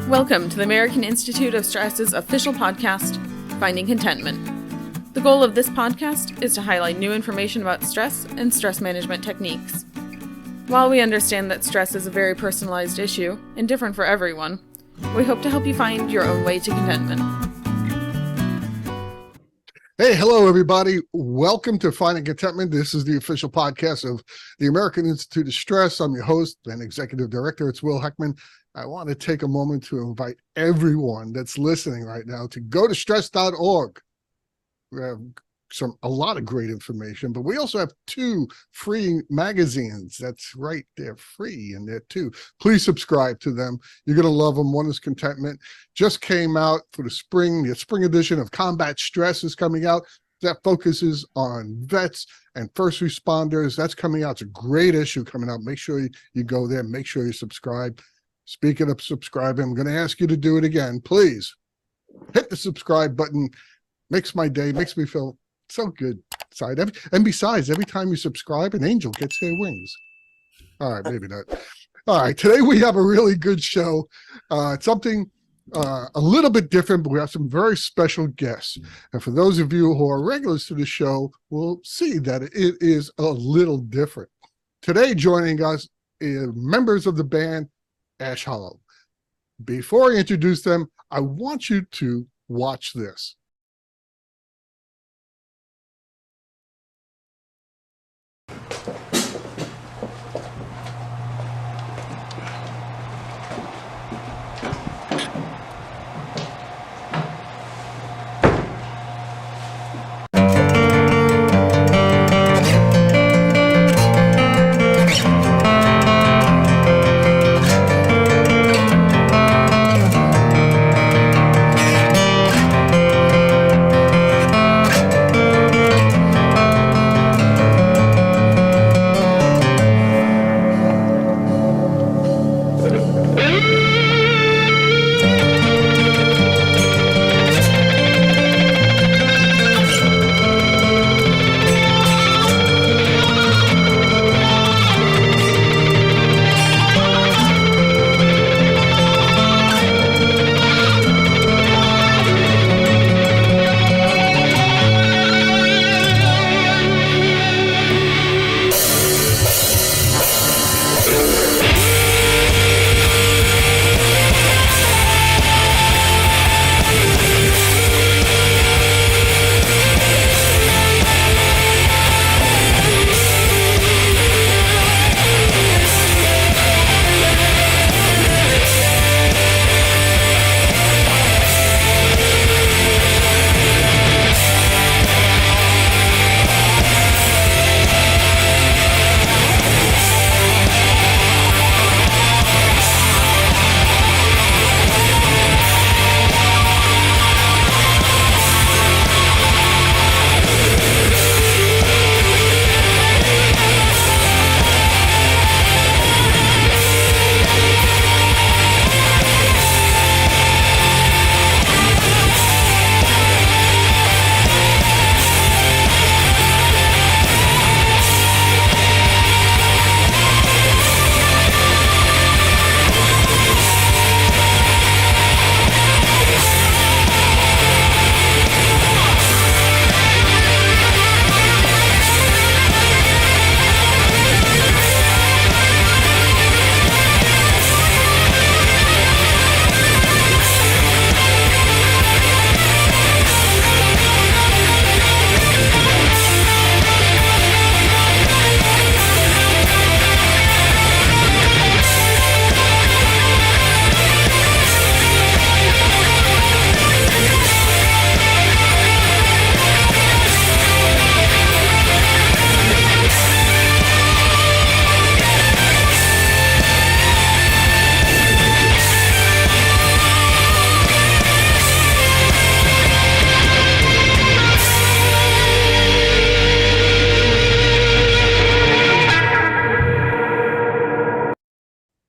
Welcome to the American Institute of Stress's official podcast, Finding Contentment. The goal of this podcast is to highlight new information about stress and stress management techniques. While we understand that stress is a very personalized issue and different for everyone, we hope to help you find your own way to contentment. Hey, hello, everybody. Welcome to Finding Contentment. This is the official podcast of the American Institute of Stress. I'm your host and executive director. It's Will Heckman. I want to take a moment to invite everyone that's listening right now to go to stress.org. We have a lot of great information, but we also have 2 free magazines. That's right, they're free and they're 2. Please subscribe to them. You're going to love them. One is Contentment. Just came out for the spring. The spring edition of Combat Stress is coming out. That focuses on vets and first responders. That's coming out. It's a great issue coming out. Make sure you go there. Make sure you subscribe. Speaking of subscribing, I'm going to ask you to do it again. Please hit the subscribe button. Makes my day, makes me feel so good. And besides, every time you subscribe, an angel gets their wings. All right, maybe not. All right, today we have a really good show. It's something a little bit different, but we have some very special guests. And for those of you who are regulars to the show, will see that it is a little different. Today, joining us is members of the band Ash Hollow. Before I introduce them, I want you to watch this.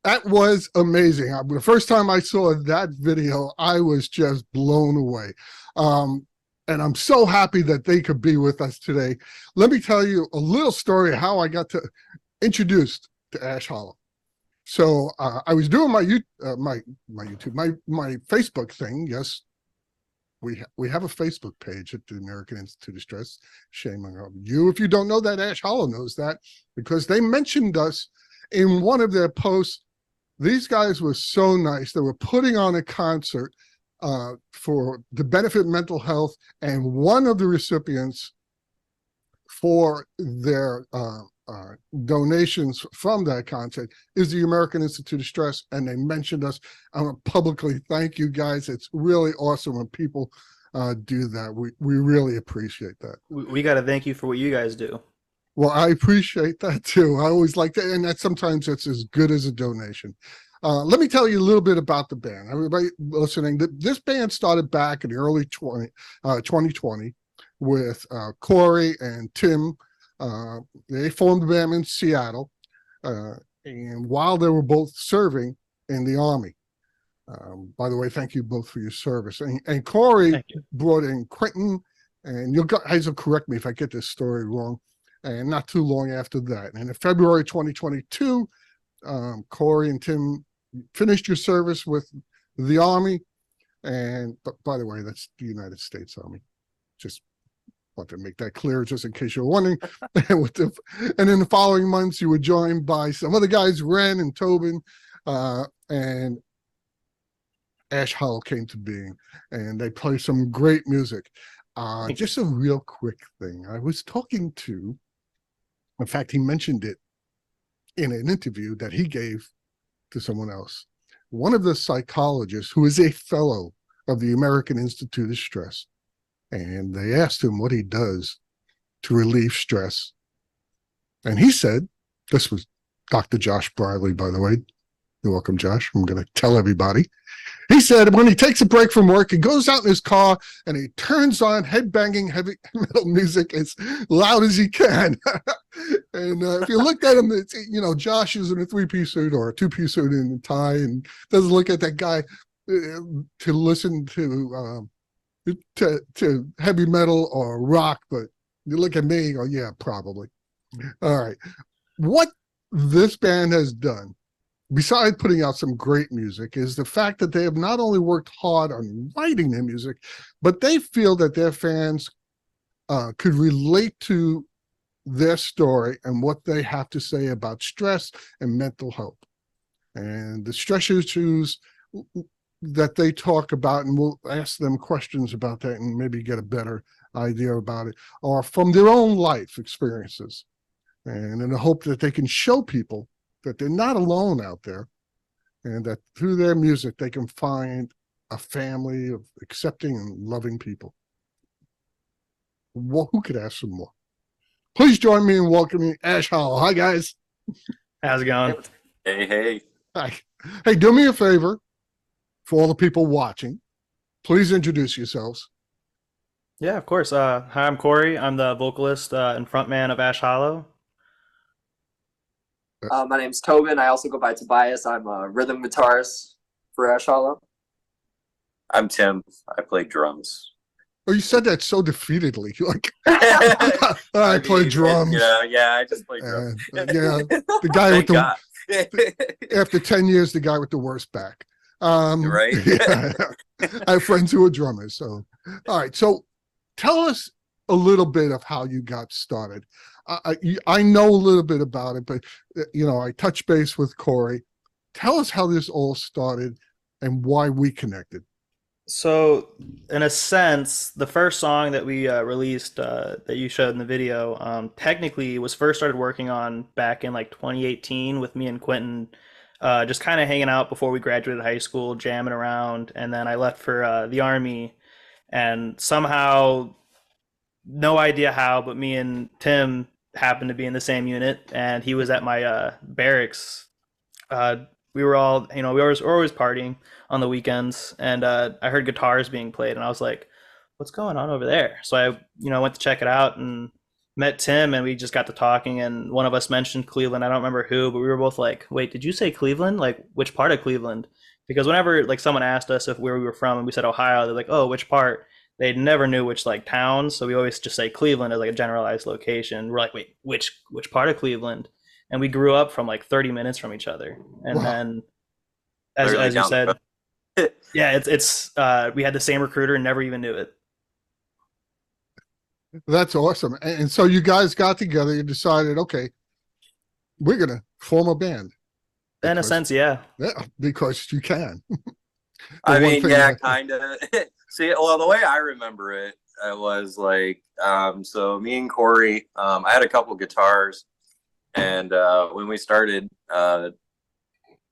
That was amazing. The first time I saw that video, I was just blown away. And I'm so happy that they could be with us today. Let me tell you a little story of how I got introduced to Ash Hollow. So I was doing my YouTube, my Facebook thing. Yes, we have a Facebook page at the American Institute of Stress. Shame on you if you don't know that. Ash Hollow knows that because they mentioned us in one of their posts. These guys were so nice. They were putting on a concert for to benefit mental health, and one of the recipients for their donations from that concert is the American Institute of Stress, and they mentioned us. I want to publicly thank you guys. It's really awesome when people do that. We really appreciate that. We got to thank you for what you guys do. Well, I appreciate that too. I always like that, and that sometimes it's as good as a donation. Let me tell you a little bit about the band. Everybody listening, this band started back in the early 2020 with Corey and Tim. They formed a band in Seattle, and while they were both serving in the Army. By the way, thank you both for your service. And Corey brought in Quentin, and you guys will correct me if I get this story wrong, and not too long after that. And in February 2022, Corey and Tim finished your service with the Army. And but by the way, that's the United States Army. Just want to make that clear, just in case you're wondering. And in the following months, you were joined by some other guys, Ren and Tobin, and Ash Hollow came to being, and they play some great music. Just a real quick thing. I was talking to, in fact, he mentioned it in an interview that he gave to someone else. One of the psychologists who is a fellow of the American Institute of Stress, and they asked him what he does to relieve stress. And he said, this was Dr. Josh Briley, by the way. You're welcome, Josh. I'm going to tell everybody. He said when he takes a break from work, he goes out in his car and he turns on headbanging heavy metal music as loud as he can. And if you looked at him, it's, Josh is in a 3-piece suit or a 2-piece suit in a tie, and doesn't look at that guy to listen to heavy metal or rock. But you look at me, oh yeah, probably. All right. What this band has done, besides putting out some great music, is the fact that they have not only worked hard on writing their music, but they feel that their fans could relate to their story and what they have to say about stress and mental health. And the stress issues that they talk about, and we'll ask them questions about that and maybe get a better idea about it, are from their own life experiences. And in the hope that they can show people that they're not alone out there, and that through their music they can find a family of accepting and loving people. Well, who could ask for more? Please join me in welcoming Ash Hollow. Hi, guys. How's it going? Hey. Hi. Hey, do me a favor for all the people watching. Please introduce yourselves. Yeah, of course. Hi, I'm Corey. I'm the vocalist and frontman of Ash Hollow. My name's Tobin. I also go by Tobias. I'm a rhythm guitarist for Ash Hollow. I'm Tim. I play drums. Oh, you said that so defeatedly. You're like, I play drums. Yeah, I just play drums. The guy with after 10 years, the guy with the worst back. Right? Yeah. I have friends who are drummers. So, all right. So tell us a little bit of how you got started. I know a little bit about it, but I touched base with Corey. Tell us how this all started and why we connected. So, in a sense, the first song that we released that you showed in the video, technically was first started working on back in like 2018 with me and Quentin, just kind of hanging out before we graduated high school, jamming around, and then I left for the Army, and somehow, no idea how, but me and Tim happened to be in the same unit, and he was at my barracks. We were all, we were always partying on the weekends, and I heard guitars being played, and I was like, what's going on over there? So I went to check it out and met Tim, and we just got to talking, and one of us mentioned Cleveland. I don't remember who, but we were both like, wait, did you say Cleveland? Like, which part of Cleveland? Because whenever like someone asked us where we were from and we said Ohio, they're like, oh, which part? They never knew which like towns, so we always just say Cleveland as like a generalized location. We're like, wait, which part of Cleveland? and we grew up from like 30 minutes from each other. And Wow. then, Literally as you down the said, road. yeah, it's we had the same recruiter and never even knew it. That's awesome. And so you guys got together, you decided, okay, we're going to form a band. In a sense, yeah. Yeah, because you can. I mean, yeah, kind of. See, well, the way I remember it, it was like, so me and Corey, I had a couple guitars, and when we started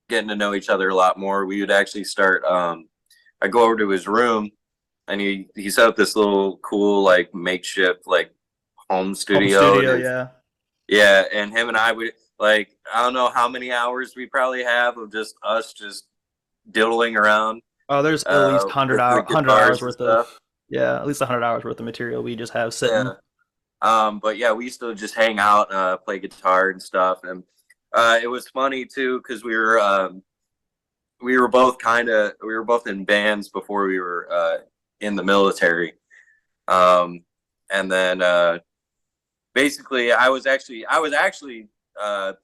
getting to know each other a lot more, we would actually start. I go over to his room, and he set up this little cool like makeshift like home studio. Yeah. Yeah, and him and I would like, I don't know how many hours we probably have of just us just diddling around. Oh, there's at least 100 hours worth of, yeah, at least 100 hours worth of material we just have sitting. Yeah. But yeah, we used to just hang out, play guitar and stuff, and it was funny too because we were both in bands before we were in the military, and then basically I was actually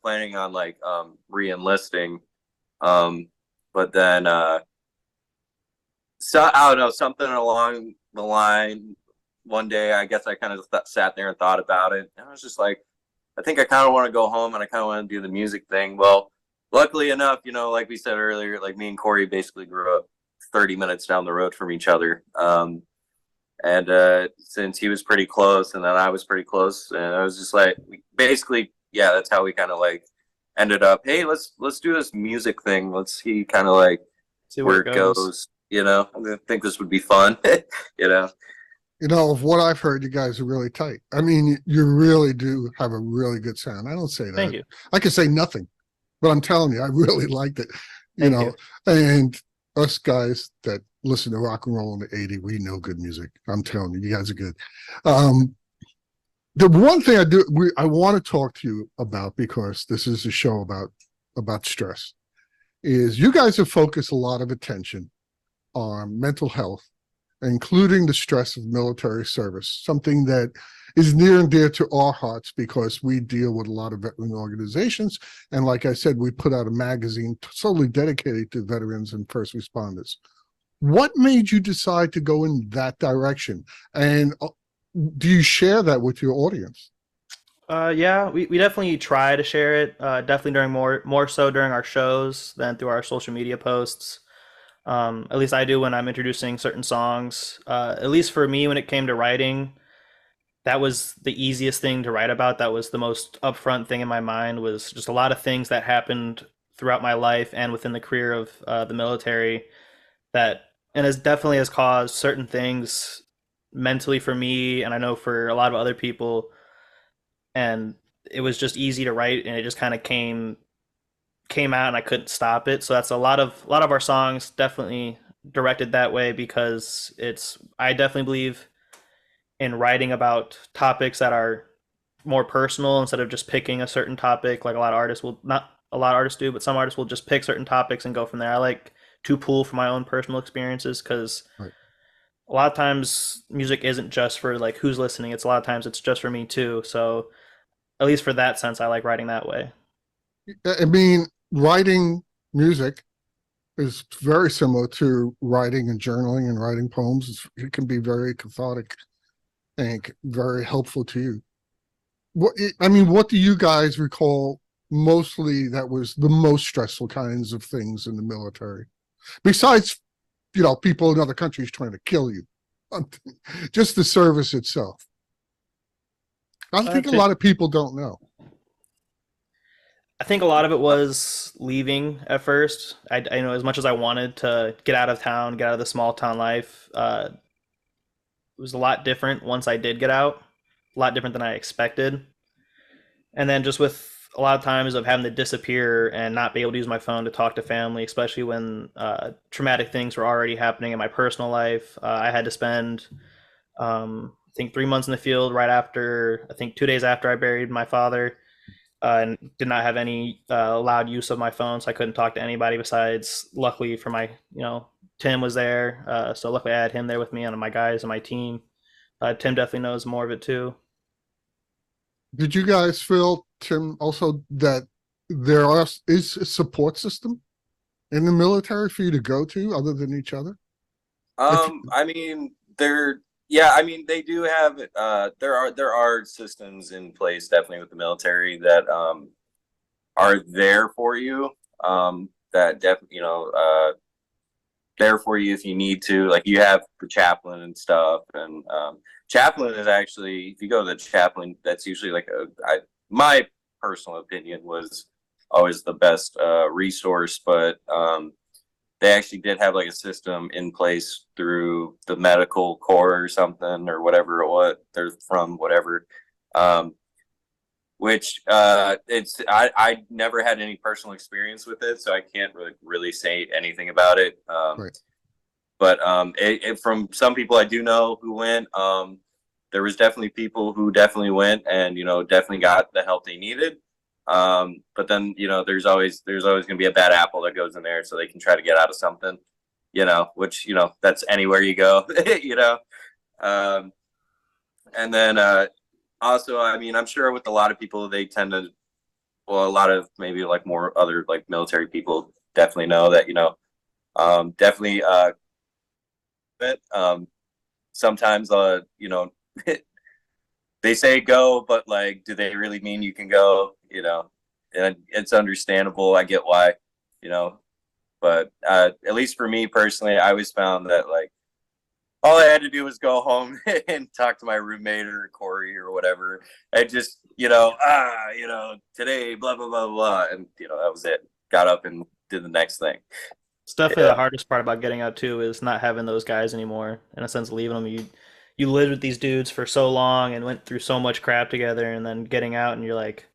planning on like re-enlisting, but then so I don't know, something along the line. One day, I guess I kind of sat there and thought about it, and I was just like, I think I kind of want to go home and I kind of want to do the music thing. Well, luckily enough, like we said earlier, like me and Corey basically grew up 30 minutes down the road from each other. And since he was pretty close and then I was pretty close, and I was just like, basically, yeah, that's how we kind of like ended up, hey, let's do this music thing. Let's see kind of like where it goes. I think this would be fun. Of what I've heard, you guys are really tight. I mean, you really do have a really good sound. I don't say that. Thank you. I can say nothing, but I'm telling you, I really liked it. Thank you. And us guys that listen to rock and roll in the 80s, we know good music. I'm telling you, you guys are good. The one thing I want to talk to you about, because this is a show about stress, is you guys have focused a lot of attention on mental health, including the stress of military service, something that is near and dear to our hearts because we deal with a lot of veteran organizations. And like I said, we put out a magazine solely dedicated to veterans and first responders. What made you decide to go in that direction? And do you share that with your audience? Yeah, we definitely try to share it, definitely during more so during our shows than through our social media posts. At least I do when I'm introducing certain songs. At least for me, when it came to writing, that was the easiest thing to write about. That was the most upfront thing in my mind, was just a lot of things that happened throughout my life and within the career of the military and has definitely has caused certain things mentally for me, and I know for a lot of other people. And it was just easy to write, and it just kind of came out, and I couldn't stop it. So that's a lot of our songs definitely directed that way, because I definitely believe in writing about topics that are more personal instead of just picking a certain topic. Like not a lot of artists do, but some artists will just pick certain topics and go from there. I like to pull from my own personal experiences, because a lot of times music isn't just for like who's listening. It's a lot of times it's just for me too. So at least for that sense, I like writing that way. I mean, writing music is very similar to writing and journaling and writing poems. It can be very cathartic and very helpful to you. What do you guys recall mostly that was the most stressful kinds of things in the military? Besides, people in other countries trying to kill you. Just the service itself. I think a lot of people don't know. I think a lot of it was leaving at first. I know, as much as I wanted to get out of town, get out of the small town life, it was a lot different once I did get out, a lot different than I expected. And then just with a lot of times of having to disappear and not be able to use my phone to talk to family, especially when traumatic things were already happening in my personal life. I had to spend, I think, 3 months in the field right after, I think 2 days after I buried my father, and did not have any allowed use of my phone, so I couldn't talk to anybody besides, luckily for my, Tim was there, so luckily I had him there with me and my guys and my team. Tim definitely knows more of it too. Did you guys feel, Tim, also that is a support system in the military for you to go to other than each other? I mean, yeah, I mean, they do have, there are systems in place definitely with the military that, are there for you, that definitely, there for you if you need to. Like, you have the chaplain and stuff, and chaplain is actually, if you go to the chaplain, that's usually like my personal opinion was always the best resource, but they actually did have like a system in place through the medical corps or something, or whatever it was. They're from whatever. Which I never had any personal experience with it, so I can't really say anything about it. Right. But from some people I do know who went, there was definitely people who definitely went and definitely got the help they needed. But then there's always going to be a bad apple that goes in there, so they can try to get out of something, which that's anywhere you go, and then also, I mean, I'm sure with a lot of people, they tend to, well, a lot of maybe like more other like military people definitely know that definitely but sometimes they say go, but like, do they really mean you can go? And it's understandable. I get why, but at least for me personally, I always found that like all I had to do was go home and talk to my roommate or Corey or whatever. I just, today, blah, blah, blah, blah. And, that was it. Got up and did the next thing. It's definitely the hardest part about getting out too, is not having those guys anymore. In a sense, leaving them. You lived with these dudes for so long and went through so much crap together, and then getting out and you're like,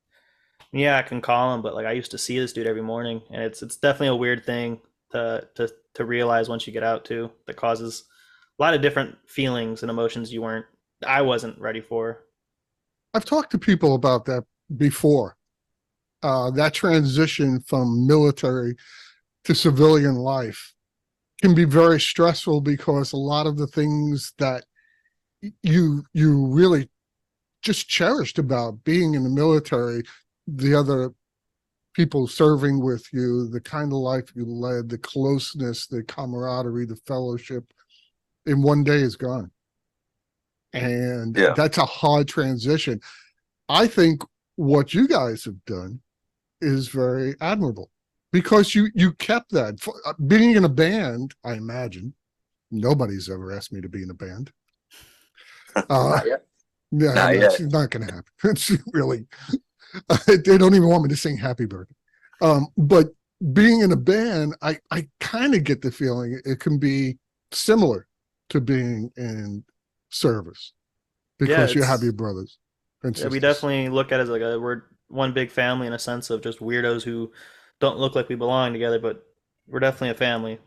yeah, I can call him, but like I used to see this dude every morning, and it's definitely a weird thing to realize once you get out too. That causes a lot of different feelings and emotions I wasn't ready for. I've talked to people about that before. That transition from military to civilian life can be very stressful, because a lot of the things that you really just cherished about being in the military, the other people serving with you, the kind of life you led, the closeness, the camaraderie, the fellowship, in one day is gone. And that's a hard transition. I think what you guys have done is very admirable, because you kept that. Being in a band, I imagine, nobody's ever asked me to be in a band. Not yet. Yeah, it's not going to happen. It's really, they don't even want me to sing Happy Birthday. But being in a band, I kind of get the feeling it can be similar to being in service, because you have your brothers and sisters. We definitely look at it as like we're one big family, in a sense of just weirdos who don't look like we belong together, but we're definitely a family.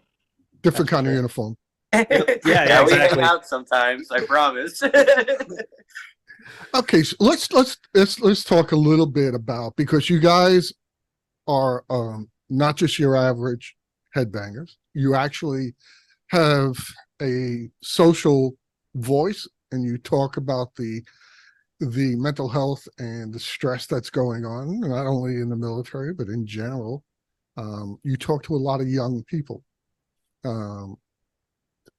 Different kind of uniform. Yeah, exactly. We hang exactly. out sometimes, I promise. Okay, so let's talk a little bit about, because you guys are not just your average headbangers. You actually have a social voice, and you talk about the mental health and the stress that's going on, not only in the military but in general. You talk to a lot of young people.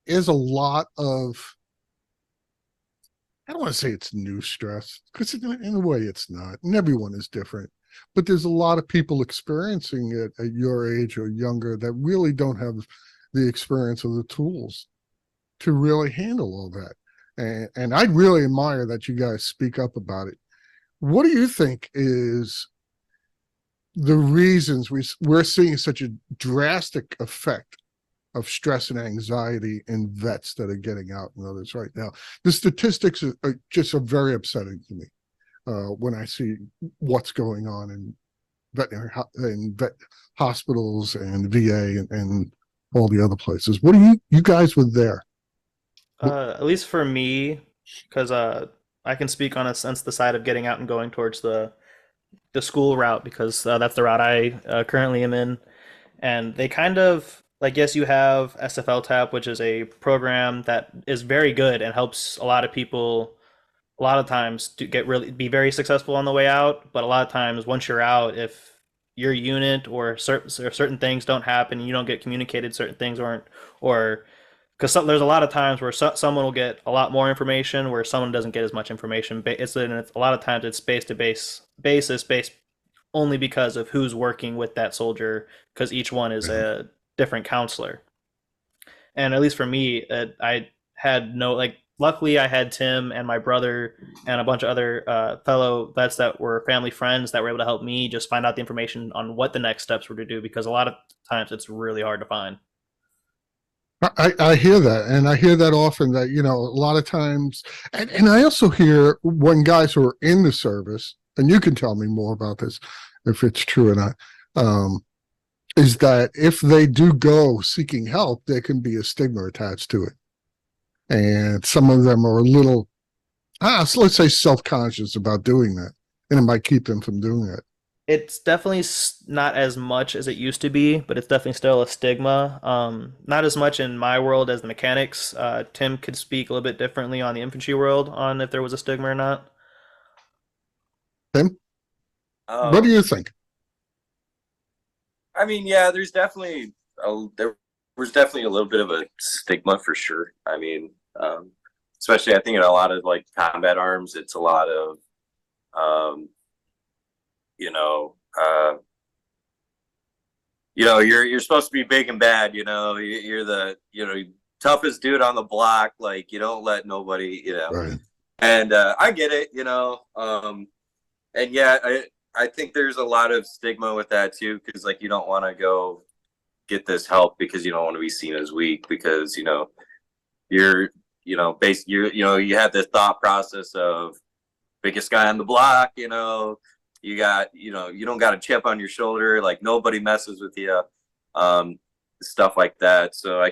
There's a lot of, I don't want to say it's new stress, because in a way it's not, and everyone is different, but there's a lot of people experiencing it at your age or younger that really don't have the experience or the tools to really handle all that. And I really admire that you guys speak up about it. What do you think is the reasons we're seeing such a drastic effect of stress and anxiety in vets that are getting out and others right now? The statistics are just very upsetting to me when I see what's going on in vet hospitals and VA and all the other places. What do you guys were there? At least for me, because I can speak on the side of getting out and going towards the school route, because that's the route I currently am in. And they kind of, like, yes, you have SFL TAP, which is a program that is very good and helps a lot of people a lot of times to be very successful on the way out, but a lot of times once you're out, if your unit or certain things don't happen, you don't get communicated certain things or because there's a lot of times where someone will get a lot more information where someone doesn't get as much information. It's a lot of times it's base to basis based only because of who's working with that soldier, because each one is a different counselor. And at least for me, I had no, like, luckily I had Tim and my brother and a bunch of other fellow vets that were family friends that were able to help me just find out the information on what the next steps were to do, because a lot of times it's really hard to find. I hear that, and I hear that often, that, a lot of times, and I also hear when guys who are in the service, and you can tell me more about this if it's true or not, is that if they do go seeking help, there can be a stigma attached to it. And some of them are a little, so let's say, self-conscious about doing that, and it might keep them from doing it. It's definitely not as much as it used to be, but it's definitely still a stigma. Not as much in my world as the mechanics. Tim could speak a little bit differently on the infantry world on if there was a stigma or not. Tim, what do you think? I mean, yeah, there was definitely a little bit of a stigma for sure. I mean, especially I think in a lot of like combat arms, it's a lot of, you're supposed to be big and bad, you're the, toughest dude on the block. Like, you don't let nobody, Right. And, I get it, and yeah, I think there's a lot of stigma with that too. Cause like, you don't want to go get this help because you don't want to be seen as weak, because, you're, basically, you have this thought process of biggest guy on the block, you got, you don't got a chip on your shoulder, like nobody messes with you, stuff like that. So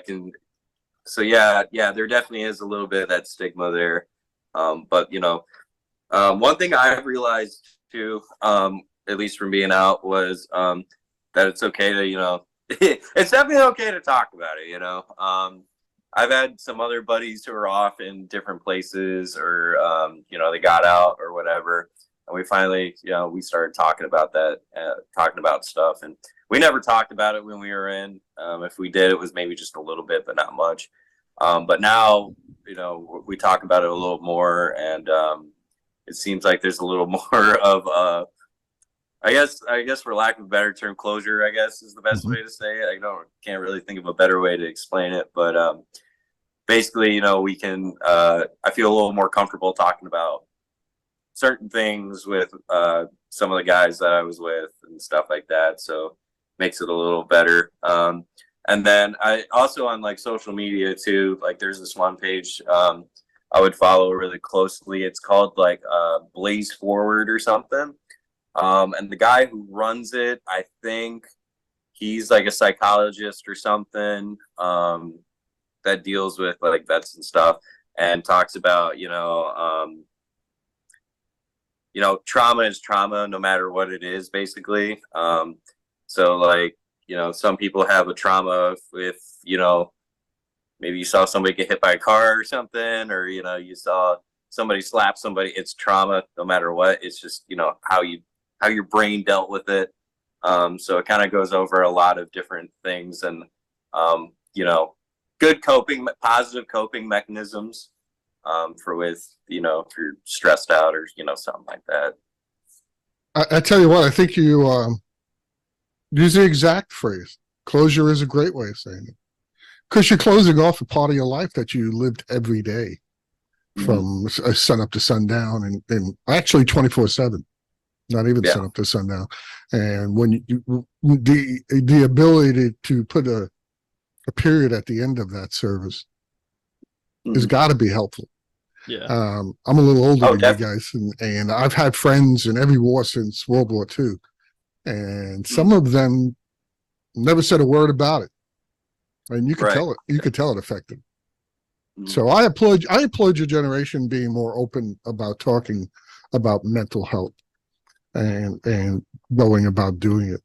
yeah, there definitely is a little bit of that stigma there. But one thing I've realized too, at least from being out, was that it's okay to, it's definitely okay to talk about it. I've had some other buddies who are off in different places, or they got out or whatever, and we finally, we started talking about that, talking about stuff, and we never talked about it when we were in. If we did, it was maybe just a little bit, but not much. But now, we talk about it a little more, and it seems like there's a little more of I guess for lack of a better term, closure, I guess, is the best way to say it. Can't really think of a better way to explain it, but basically, we can, I feel a little more comfortable talking about certain things with some of the guys that I was with and stuff like that. So makes it a little better. And then I also, on like social media too, like there's this one page I would follow really closely. It's called like Blaze Forward or something. And the guy who runs it, I think he's like a psychologist or something, that deals with like vets and stuff, and talks about, trauma is trauma no matter what it is, basically. So like, some people have a trauma with, maybe you saw somebody get hit by a car or something, or, you saw somebody slap somebody. It's trauma no matter what. It's just, how your brain dealt with it. So it kind of goes over a lot of different things, and, good positive coping mechanisms, if you're stressed out or, something like that. I tell you what, I think you use the exact phrase. Closure is a great way of saying it, because you're closing off a part of your life that you lived every day, from sun up to sundown, and actually 24/7. Not even sun up to sundown. And when the ability to put a period at the end of that service has got to be helpful. Yeah. I'm a little older than definitely. you guys, and I've had friends in every war since World War II, and some of them never said a word about it, and you could tell it. You could tell it affected. So I applaud your generation being more open about talking about mental health and going about doing it.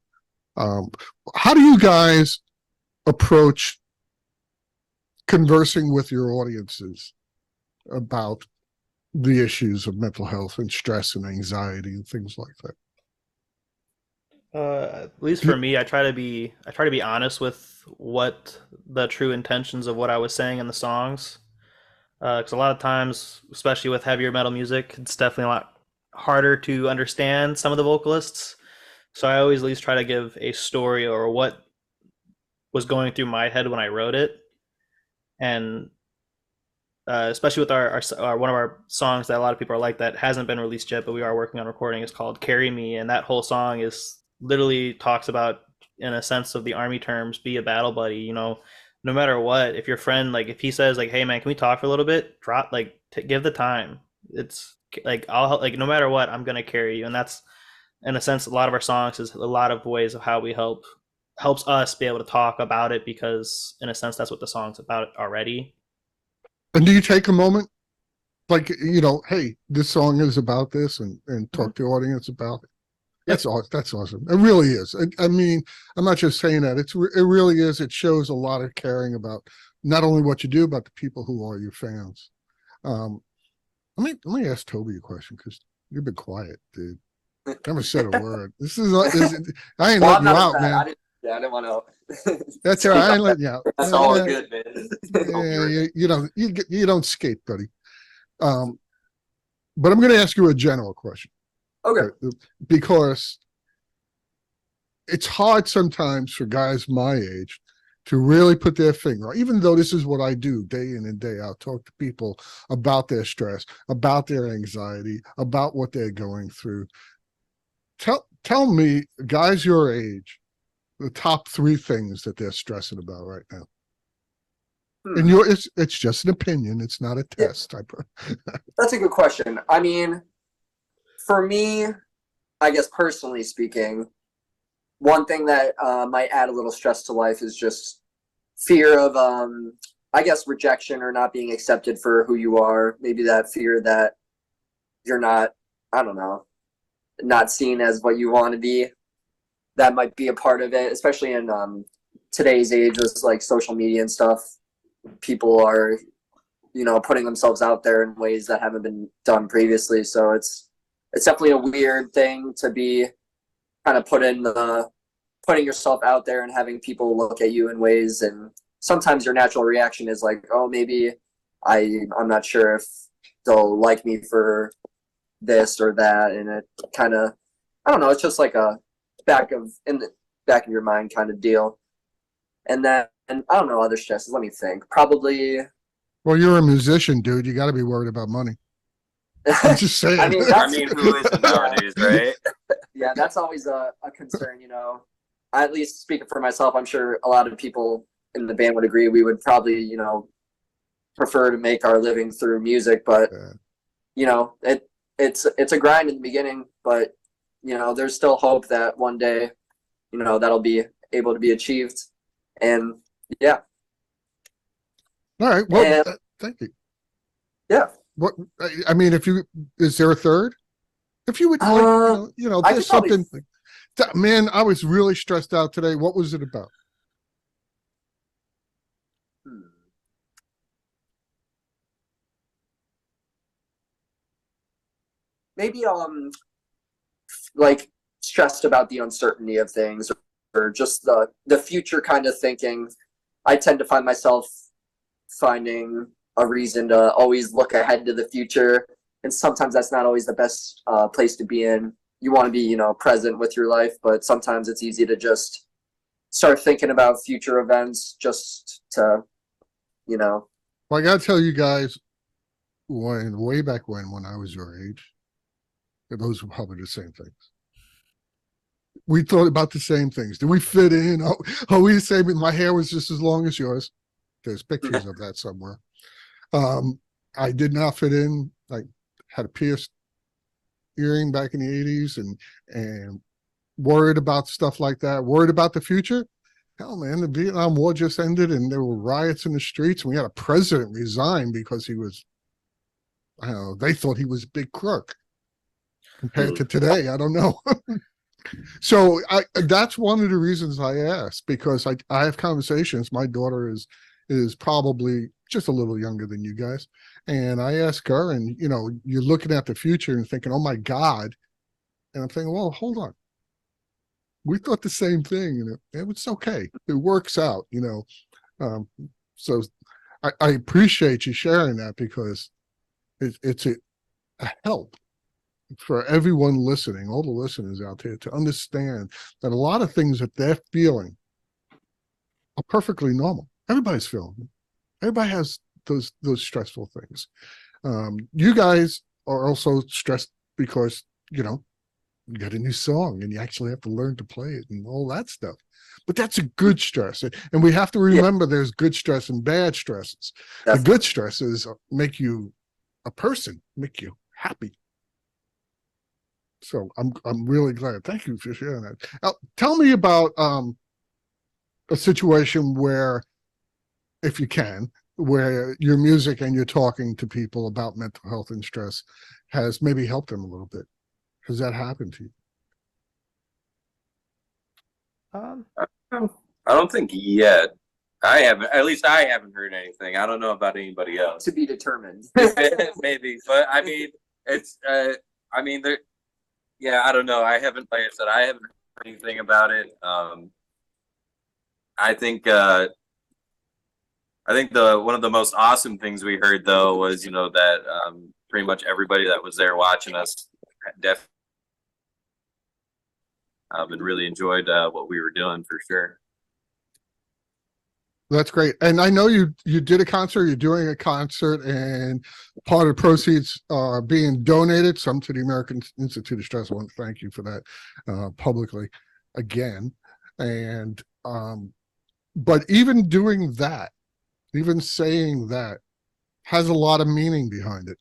How do you guys approach conversing with your audiences about the issues of mental health and stress and anxiety and things like that? At least for me, I try to be honest with what the true intentions of what I was saying in the songs. Because a lot of times, especially with heavier metal music, it's definitely a lot harder to understand some of the vocalists. So I always at least try to give a story or what was going through my head when I wrote it. And especially with our one of our songs that a lot of people are like that hasn't been released yet, but we are working on recording, is called "Carry Me," and that whole song is literally talks about, in a sense of the army terms, be a battle buddy. You know, no matter what, if your friend, like, if he says like, "Hey man, can we talk for a little bit?" Drop, like, give the time. It's like, I'll, like, no matter what, I'm gonna carry you, and that's, in a sense, a lot of our songs is a lot of ways of how we helps us be able to talk about it, because in a sense that's what the song's about already. And do you take a moment, like, hey, this song is about this, and talk to the audience about it? That's awesome. That's awesome. It really is. I mean, I'm not just saying that. It really is. It shows a lot of caring about not only what you do, but the people who are your fans. Let me ask Toby a question, because you've been quiet, dude. Never said a word. I ain't letting you out, man. I didn't want to. That's all right. I ain't letting you out. That's all good, man. Yeah, you don't skate, buddy. But I'm going to ask you a general question. Okay. Because it's hard sometimes for guys my age to really put their finger, even though this is what I do day in and day out, talk to people about their stress, about their anxiety, about what they're going through. Tell me, guys your age, the top 3 things that they're stressing about right now. And it's just an opinion. It's not a test. Yeah. That's a good question. I mean, for me, I guess personally speaking, one thing that might add a little stress to life is just fear of, I guess, rejection or not being accepted for who you are. Maybe that fear that you're not, I don't know, not seen as what you want to be. That might be a part of it, especially in today's age with like social media and stuff. People are, putting themselves out there in ways that haven't been done previously. So it's definitely a weird thing to be kind of putting yourself out there and having people look at you in ways. And sometimes your natural reaction is like, oh, maybe I'm not sure if they'll like me for this or that. And it kind of, I don't know, it's just like a in the back of your mind kind of deal. And then, I don't know, other stresses. Let me think. Probably. Well, you're a musician, dude. You got to be worried about money. I'm just saying. I mean, who isn't nowadays, right? Yeah, that's always a concern, at least speaking for myself, I'm sure a lot of people in the band would agree. We would probably, prefer to make our living through music, but it's a grind in the beginning, but there's still hope that one day, that'll be able to be achieved. And yeah. All right. Well, thank you. Yeah. What, I mean, is there a third? If you would, there's something. Man, I was really stressed out today. What was it about? Maybe like stressed about the uncertainty of things, or just the future kind of thinking. I tend to find myself finding a reason to always look ahead to the future, and sometimes that's not always the best place to be in. You want to be, present with your life, but sometimes it's easy to just start thinking about future events just to, Well, I gotta tell you guys, way back when I was your age, those were probably the same things. We thought about the same things. Did we fit in? Oh, we say my hair was just as long as yours. There's pictures of that somewhere. I did not fit in. I had a pierced earring back in the 80s and worried about stuff like that, worried about the future. Hell, man, the Vietnam War just ended and there were riots in the streets, and we had a president resign because he was, I don't know, they thought he was a big crook. Compared to today, I don't know. So that's one of the reasons I asked, because I have conversations. My daughter is probably just a little younger than you guys. And I asked her, and you're looking at the future and thinking, oh my God. And I'm thinking, well, hold on. We thought the same thing, and it was okay. It works out, so I appreciate you sharing that, because it's a help for everyone listening, all the listeners out there, to understand that a lot of things that they're feeling are perfectly normal. Everybody's feeling them. Everybody has those stressful things. You guys are also stressed because you got a new song and you actually have to learn to play it and all that stuff. But that's a good stress. And we have to remember there's good stress and bad stresses. Definitely. The good stresses make you a person, make you happy. So I'm really glad. Thank you for sharing that. Now, tell me about a situation where, if you can, where your music and you're talking to people about mental health and stress has maybe helped them a little bit. Has that happened to you? I don't think yet. I haven't. At least I haven't heard anything. I don't know about anybody else. To be determined. Maybe, but I mean, it's. I mean, there. Yeah, I don't know. I haven't. Like I said, I haven't heard anything about it. I think. I think the one of the most awesome things we heard though was that pretty much everybody that was there watching us definitely and really enjoyed what we were doing for sure. That's great. And I know you did a concert, you're doing a concert, and part of the proceeds are being donated, some to the American Institute of Stress. I want to thank you for that publicly again. And but even doing that, even saying that, has a lot of meaning behind it.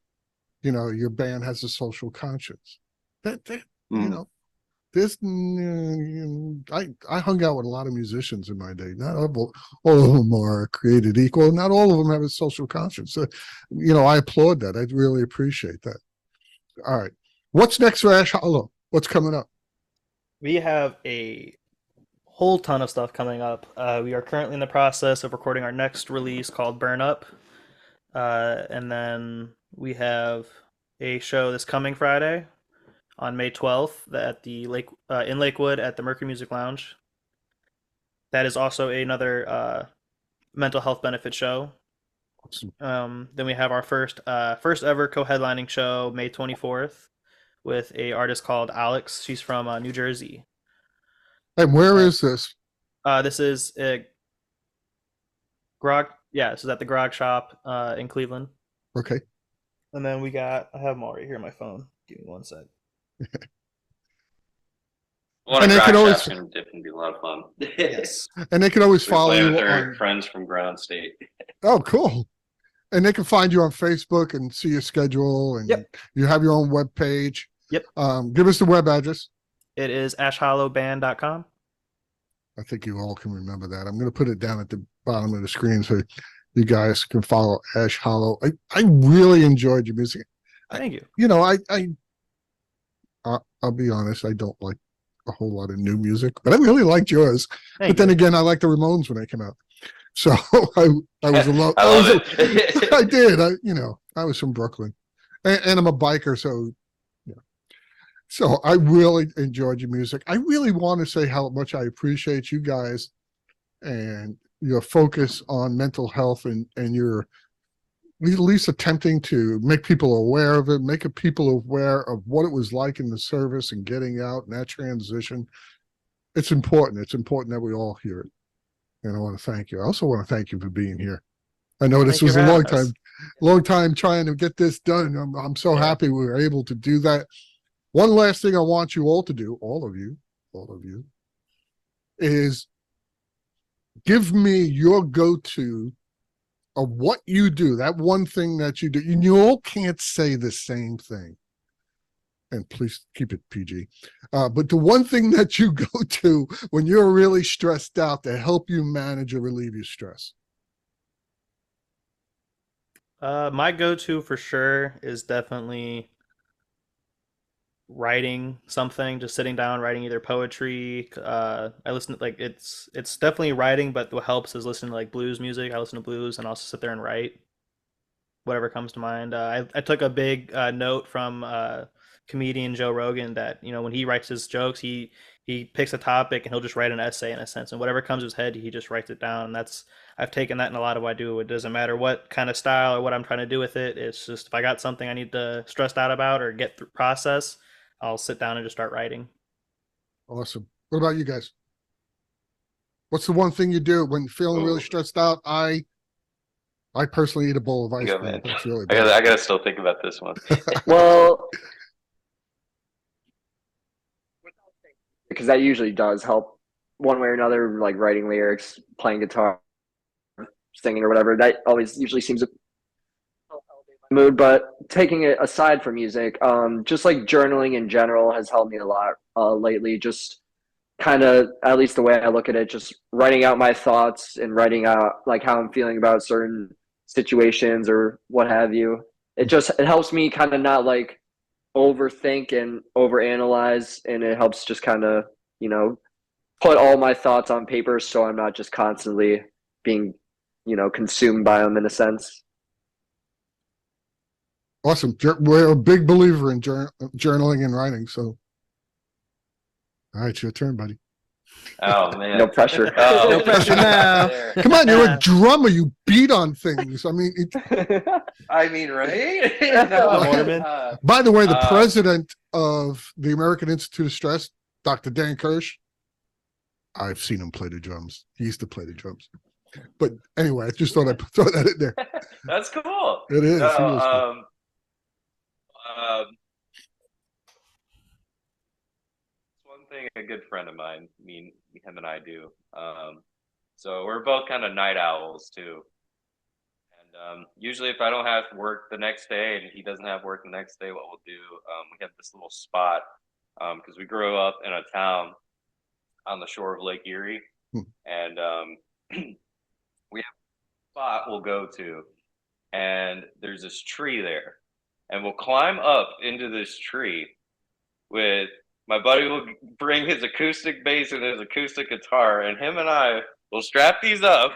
Your band has a social conscience. That there's I hung out with a lot of musicians in my day. Not all of them are created equal. Not all of them have a social conscience. So, I applaud that. I really appreciate that. All right. What's next for Ash Hollow? What's coming up? We have a whole ton of stuff coming up. We are currently in the process of recording our next release called Burn Up. And then we have a show this coming Friday on May 12th at the in Lakewood at the Mercury Music Lounge. That is also another mental health benefit show. Then we have our first ever co-headlining show May 24th with a artist called Alex. She's from New Jersey. And where is this? This is Grog. Yeah, this is at the Grog Shop in Cleveland. Okay. And then I have them all right here on my phone. Give me one sec. Well, and a they can always shop's gonna definitely be a lot of fun. Yes. And they can always We're follow playing you with our on friends from Ground State. Oh, cool. And they can find you on Facebook and see your schedule, and Yep. you have your own web page. Yep. Give us the web address. It is ashhollowband.com. I think you all can remember that. I'm going to put it down at the bottom of the screen so you guys can follow Ash Hollow. I really enjoyed your music. Thank you. I'll be honest, I don't like a whole lot of new music, but I really liked yours. Thank Then you. again, I liked the Ramones when they came out. So I was alone. I love it. I did. I was from Brooklyn, and I'm a biker, so so I really enjoyed your music. I really want to say how much I appreciate you guys and your focus on mental health and your at least attempting to make people aware of it, make people aware of what it was like in the service and getting out and that transition. It's important. It's important that we all hear it. And I want to thank you. I also want to thank you for being here. I know this Thank you was for a having long us. time trying to get this done. I'm so happy we were able to do that. One last thing I want you all to do, all of you, is give me your go-to of what you do, that one thing that you do. You all can't say the same thing. And please keep it PG. But the one thing that you go to when you're really stressed out to help you manage or relieve your stress. My go-to for sure is definitely writing something, just sitting down, writing either poetry. I listen to like it's definitely writing, but what helps is listening to like blues music. I listen to blues and also sit there and write whatever comes to mind. I took a big note from comedian Joe Rogan that when he writes his jokes, he picks a topic and he'll just write an essay in a sense, and whatever comes to his head, he just writes it down. And I've taken that in a lot of what I do. It doesn't matter what kind of style or what I'm trying to do with it. It's just if I got something I need to stress out about or get through process, I'll sit down and just start writing. Awesome. What about you guys? What's the one thing you do when feeling really stressed out? I personally eat a bowl of ice Go, cream. man. That's really I bad. gotta still think about this one. Well, because that usually does help one way or another, like writing lyrics, playing guitar, singing or whatever. That always usually seems to elevate my mood. But taking it aside from music, just like journaling in general has helped me a lot lately. Just kind of, at least the way I look at it, just writing out my thoughts and writing out like how I'm feeling about certain situations or what have you. It helps me kind of not like overthink and overanalyze, and it helps just kind of put all my thoughts on paper so I'm not just constantly being consumed by them in a sense. Awesome. We're a big believer in journaling and writing. So, all right, your turn, buddy. Oh man, No pressure. Oh, No pressure now. Come on, you're a drummer. You beat on things. I mean, I mean, right? Mormon. by the way, the president of the American Institute of Stress, Dr. Dan Kirsch, I've seen him play the drums. He used to play the drums. But anyway, I just thought I'd throw that in there. That's cool. It is. No, He is cool. One thing a good friend of mine, him and I do. So we're both kind of night owls too. And usually, if I don't have work the next day and he doesn't have work the next day, what we'll do, we have this little spot because we grew up in a town on the shore of Lake Erie, and we have a spot we'll go to, and there's this tree there, and we'll climb up into this tree with my buddy will bring his acoustic bass and his acoustic guitar, and him and I will strap these up.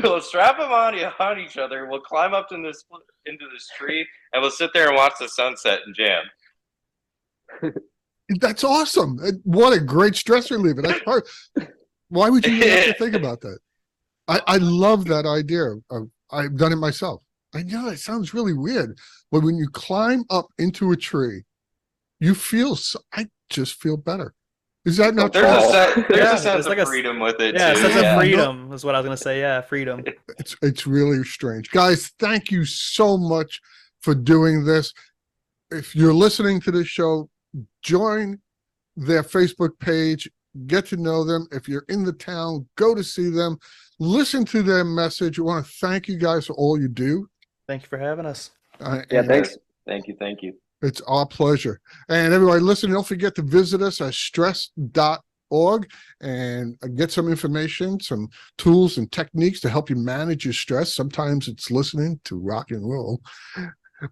We'll strap them on each other. We'll climb up into this tree, and we'll sit there and watch the sunset and jam. That's awesome. What a great stress reliever. That's hard. Why would you even have to think about that? I love that idea. I've done it myself. I know it sounds really weird, but when you climb up into a tree, I just feel better. Is that not true? There's a sense of freedom with it. Yeah, too. a sense of freedom is what I was going to say. Yeah, freedom. It's really strange. Guys, thank you so much for doing this. If you're listening to this show, join their Facebook page, get to know them. If you're in the town, go to see them, listen to their message. We want to thank you guys for all you do. Thank you for having us. Yeah, thanks. Thank you. It's our pleasure. And everybody listening, don't forget to visit us at stress.org and get some information, some tools and techniques to help you manage your stress. Sometimes it's listening to rock and roll.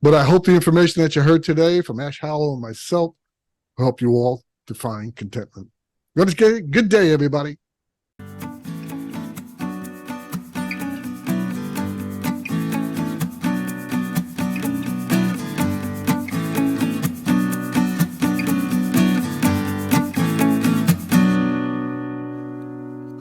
But I hope the information that you heard today from Ash Howell and myself will help you all to find contentment. Good day, everybody.